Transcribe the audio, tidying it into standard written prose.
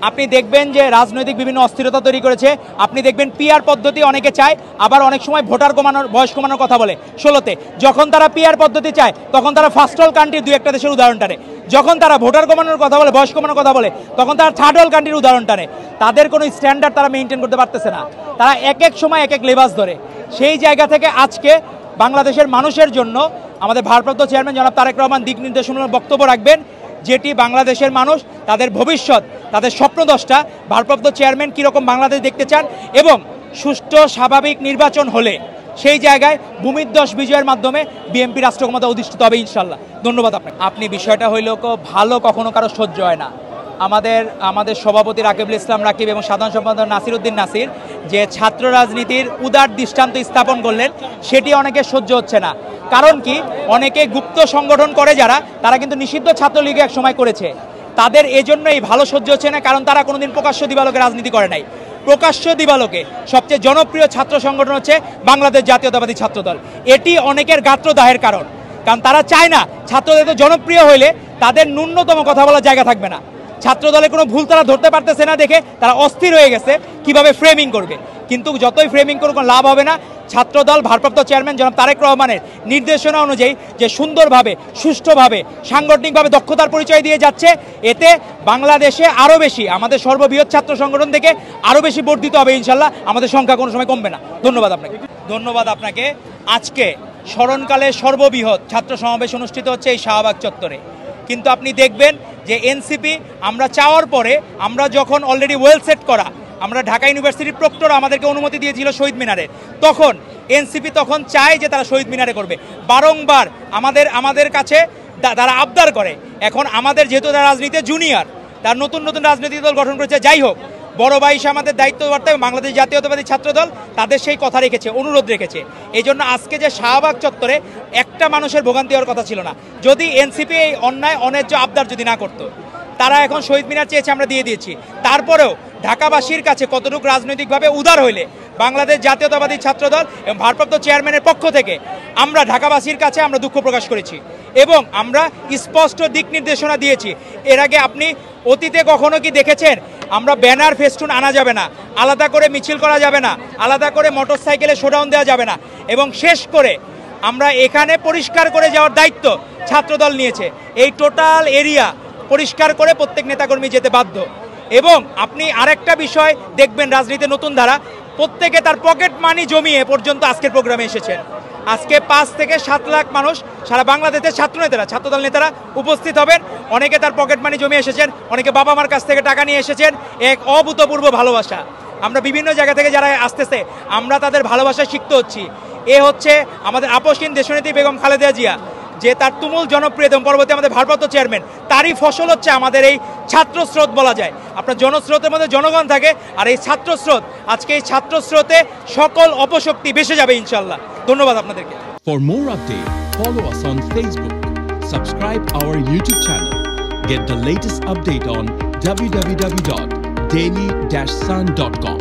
আপনি দেখবেন যে রাজনৈতিক বিভিন্ন অস্থিরতা তৈরি করেছে। আপনি দেখবেন পিআর পদ্ধতি অনেকে চায়, আবার অনেক সময় ভোটার কমানোর বয়স কমানোর কথা বলে 16-তে। যখন তারা পিআর পদ্ধতি চায় তখন তারা ফার্স্ট ওয়ার্ল্ড কান্ট্রির দুই একটা দেশের উদাহরণ টানে। যখন তারা ভোটার কমানোর কথা বলে, বয়স কমানোর কথা বলে, তখন তারা থার্ড ওয়ার্ল্ড কান্ট্রির উদাহরণ টানে। তাদের কোনো স্ট্যান্ডার্ড তারা মেনটেন করতে পারতেছে না। তারা এক এক সময় এক এক লেবাস ধরে। সেই জায়গা থেকে আজকে বাংলাদেশের মানুষের জন্য আমাদের ভারপ্রাপ্ত চেয়ারম্যান জনাব তারেক রহমান দিক নির্দেশনামূলক বক্তব্য রাখবেন, যেটি বাংলাদেশের মানুষ তাদের ভবিষ্যৎ, তাদের স্বপ্নদশটা ভারপ্রাপ্ত চেয়ারম্যান কীরকম বাংলাদেশ দেখতে চান, এবং সুষ্ঠু স্বাভাবিক নির্বাচন হলে সেই জায়গায় ভূমিধ্বস বিজয়ের মাধ্যমে বিএনপি রাষ্ট্র ক্ষমতা অধিষ্ঠিত হবে ইনশাল্লাহ। ধন্যবাদ আপনাকে। আপনি বিষয়টা হইল ভালো কখনো কারো সহ্য হয় না। আমাদের সভাপতি রাকিবুল ইসলাম রাকিব এবং সাধারণ সম্পাদক নাসির উদ্দিন নাসির যে ছাত্র রাজনীতির উদার দৃষ্টান্ত স্থাপন করলেন, সেটি অনেকে সহ্য হচ্ছে না। কারণ কি, অনেকে গুপ্ত সংগঠন করে যারা, তারা কিন্তু নিষিদ্ধ ছাত্রলীগে এক সময় করেছে। তাদের এজন্য এই ভালো সহ্য হচ্ছে না, কারণ তারা কোনোদিন প্রকাশ্য দিবালোকে রাজনীতি করে নাই। প্রকাশ্য দিবালোকে সবচেয়ে জনপ্রিয় ছাত্র সংগঠন হচ্ছে বাংলাদেশ জাতীয়তাবাদী ছাত্রদল। এটি অনেকের গাত্রদাহের কারণ, কারণ তারা চায় না ছাত্রদের জনপ্রিয় হইলে তাদের ন্যূনতম কথা বলার জায়গা থাকবে না। ছাত্রদলের কোনো ভুল তারা ধরতে পারতেছে না দেখে তারা অস্থির হয়ে গেছে কিভাবে ফ্রেমিং করবে। কিন্তু যতই ফ্রেমিং করুক কোনো লাভ হবে না। ছাত্রদল ভারপ্রাপ্ত চেয়ারম্যান জনাব তারেক রহমানের নির্দেশনা অনুযায়ী যে সুন্দরভাবে, সুষ্ঠুভাবে, সাংগঠনিকভাবে দক্ষতার পরিচয় দিয়ে যাচ্ছে, এতে বাংলাদেশে আরও বেশি, আমাদের সর্ববৃহৎ ছাত্র সংগঠন থেকে আরও বেশি বর্ধিত হবে ইনশাল্লাহ। আমাদের সংখ্যা কোনো সময় কমবে না। ধন্যবাদ আপনাকে। আজকে স্মরণকালে সর্ববৃহৎ ছাত্র সমাবেশ অনুষ্ঠিত হচ্ছে এই শাহবাগ চত্বরে। কিন্তু আপনি দেখবেন যে এনসিপি আমরা চাওয়ার পরে, আমরা যখন অলরেডি ওয়েল সেট করা, আমরা ঢাকা ইউনিভার্সিটির প্রক্টর আমাদেরকে অনুমতি দিয়েছিল শহীদ মিনারে, তখন এনসিপি তখন চায় যে তারা শহীদ মিনারে করবে। বারংবার আমাদের কাছে তারা আবদার করে। এখন আমাদের যেহেতু তারা রাজনীতিতে জুনিয়র, তার নতুন নতুন রাজনৈতিক দল গঠন করেছে, যাই হোক, বড় ভাই হিসেবে আমাদের দায়িত্ব বার্তায় বাংলাদেশ জাতীয়তাবাদী ছাত্রদল তাদের সেই কথা রেখেছে, অনুরোধ রেখেছে। এই জন্য আজকে যে শাহবাগ চত্বরে একটা মানুষের ভোগান্তি হওয়ার কথা ছিল না, যদি এনসিপি এই অন্যায় অন্যায্য আবদার যদি না করতো। তারা এখন শহীদ মিনার চেয়েছে, আমরা দিয়ে দিয়েছি। তারপরেও ঢাকাবাসীর কাছে কতটুকু রাজনৈতিকভাবে উদার হইলে বাংলাদেশ জাতীয়তাবাদী ছাত্রদল এবং ভারপ্রাপ্ত চেয়ারম্যানের পক্ষ থেকে আমরা ঢাকাবাসীর কাছে আমরা দুঃখ প্রকাশ করেছি এবং আমরা স্পষ্ট দিক নির্দেশনা দিয়েছি। এর আগে আপনি অতীতে কখনো কি দেখেছেন আমরা ব্যানার ফেস্টুন আনা যাবে না, আলাদা করে মিছিল করা যাবে না, আলাদা করে মোটরসাইকেলে শোডাউন দেওয়া যাবে না, এবং শেষ করে আমরা এখানে পরিষ্কার করে যাওয়ার দায়িত্ব ছাত্রদল নিয়েছে। এই টোটাল এরিয়া পরিষ্কার করে প্রত্যেক নেতাকর্মী যেতে বাধ্য। এবং আপনি আরেকটা বিষয় দেখবেন, রাজনীতিতে নতুন ধারা, প্রত্যেকে তার পকেট মানি জমিয়ে পর্যন্ত আজকের প্রোগ্রামে এসেছেন। আজকে 5 থেকে 7 লাখ মানুষ সারা বাংলাদেশের ছাত্রদল নেতারা উপস্থিত হবেন। অনেকে তার পকেট মানি জমিয়ে এসেছেন, অনেকে বাবা মার কাছ থেকে টাকা নিয়ে এসেছেন। এক অভূতপূর্ব ভালোবাসা। আমরা বিভিন্ন জায়গা থেকে যারা আসতেছে, আমরা তাদের ভালোবাসা শিখতে হচ্ছি। এ হচ্ছে আমাদের আপসহীন দেশনেত্রী বেগম খালেদা জিয়া, যে তার তুমুল জনপ্রিয়তা এবং পরবর্তী আমাদের ভারপ্রাপ্ত চেয়ারম্যান, তারই ফসল হচ্ছে আমাদের এই ছাত্রস্রোত বলা যায়। আপনার জনস্রোতের মধ্যে জনগণ থাকে, আর এই ছাত্রস্রোত, আজকে এই ছাত্রস্রোতে সকল অপশক্তি ভেসে যাবে ইনশাল্লাহ। ধন্যবাদ আপনাদেরকে। For more updates, follow us on Facebook, subscribe our YouTube channel, get the latest update on www.daily-sun.com.